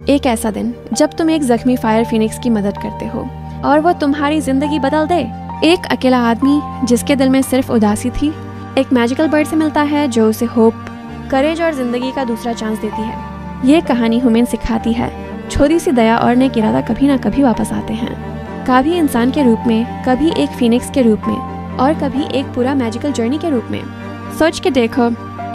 एक ऐसा दिन जब तुम एक जख्मी फायर फिनिक्स की मदद करते हो और वो तुम्हारी जिंदगी बदल दे। एक अकेला आदमी जिसके दिल में सिर्फ उदासी थी, एक मैजिकल बर्ड से मिलता है जो उसे होप, करेज और जिंदगी का दूसरा चांस देती है। ये कहानी हमें सिखाती है छोटी सी दया और नेक इरादा कभी ना कभी वापस आते हैं। कभी इंसान के रूप में, कभी एक फिनिक्स के रूप में और कभी एक पूरा मैजिकल जर्नी के रूप में। सोच के देखो,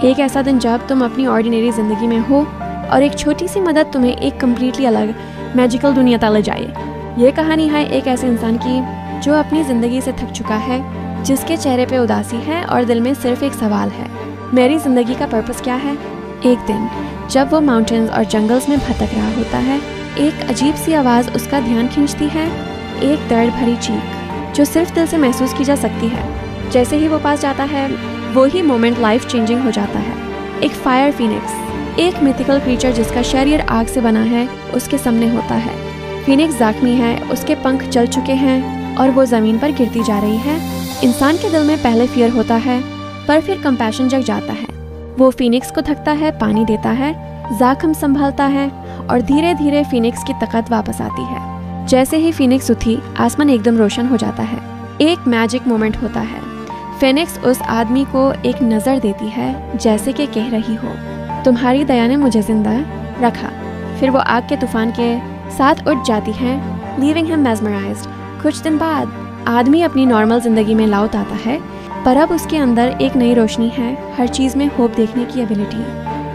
एक ऐसा दिन जब तुम अपनी ऑर्डिनरी जिंदगी में हो और एक छोटी सी मदद तुम्हें एक कम्प्लीटली अलग मैजिकल दुनिया तक ले जाए। ये कहानी है एक ऐसे इंसान की जो अपनी ज़िंदगी से थक चुका है, जिसके चेहरे पे उदासी है और दिल में सिर्फ एक सवाल है, मेरी ज़िंदगी का पर्पस क्या है। एक दिन जब वो माउंटेन्स और जंगल्स में भटक रहा होता है, एक अजीब सी आवाज़ उसका ध्यान खींचती है, एक दर्द भरी चीख जो सिर्फ दिल से महसूस की जा सकती है। जैसे ही वो पास जाता है, वो ही मोमेंट लाइफ चेंजिंग हो जाता है। एक फायर फिनिक्स, एक मिथिकल क्रीचर जिसका शरीर आग से बना है, उसके सामने होता है। फिनिक्स जख्मी है, उसके पंख जल चुके हैं और वो ज़मीन पर गिरती जा रही है। इंसान के दिल में पहले फियर होता है, पर फिर कंपैशन जग जाता है। वो फिनिक्स को थकता है, पानी देता है, जख्म संभालता है और धीरे धीरे फिनिक्स की ताकत वापस आती है। जैसे ही फिनिक्स उठी, आसमान एकदम रोशन हो जाता है। एक मैजिक मोमेंट होता है। फिनिक्स उस आदमी को एक नज़र देती है, जैसे कि कह रही हो, तुम्हारी दया ने मुझे जिंदा रखा। फिर वो आग के तूफान के साथ उठ जाती है, लीविंग हिम मेस्मराइज्ड। कुछ दिन बाद आदमी अपनी नॉर्मल जिंदगी में लौट आता है, पर अब उसके अंदर एक नई रोशनी है, हर चीज़ में होप देखने की एबिलिटी।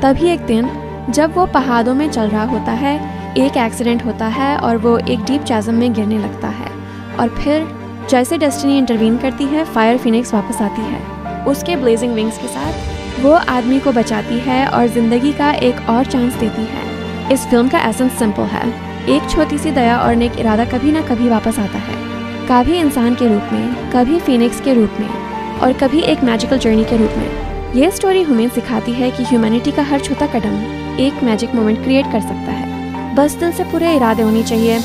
तभी एक दिन जब वो पहाड़ों में चल रहा होता है, एक एक्सीडेंट होता है और वो एक डीप चैज़म में गिरने लगता है। और फिर जैसे डेस्टिनी इंटरवीन करती है, फायर फिनिक्स वापस आती है उसके ब्लेजिंग विंग्स के साथ। वो आदमी को बचाती है और ज़िंदगी का एक और चांस देती है। इस फिल्म का एसेंस सिंपल है, एक छोटी सी दया और नेक इरादा कभी ना कभी वापस आता है। कभी इंसान के रूप में, कभी फिनिक्स के रूप में और कभी एक मैजिकल जर्नी के रूप में। ये स्टोरी हमें सिखाती है कि ह्यूमैनिटी का हर छोटा कदम एक मैजिक मोमेंट क्रिएट कर सकता है। बस दिल से पूरे इरादे होने चाहिए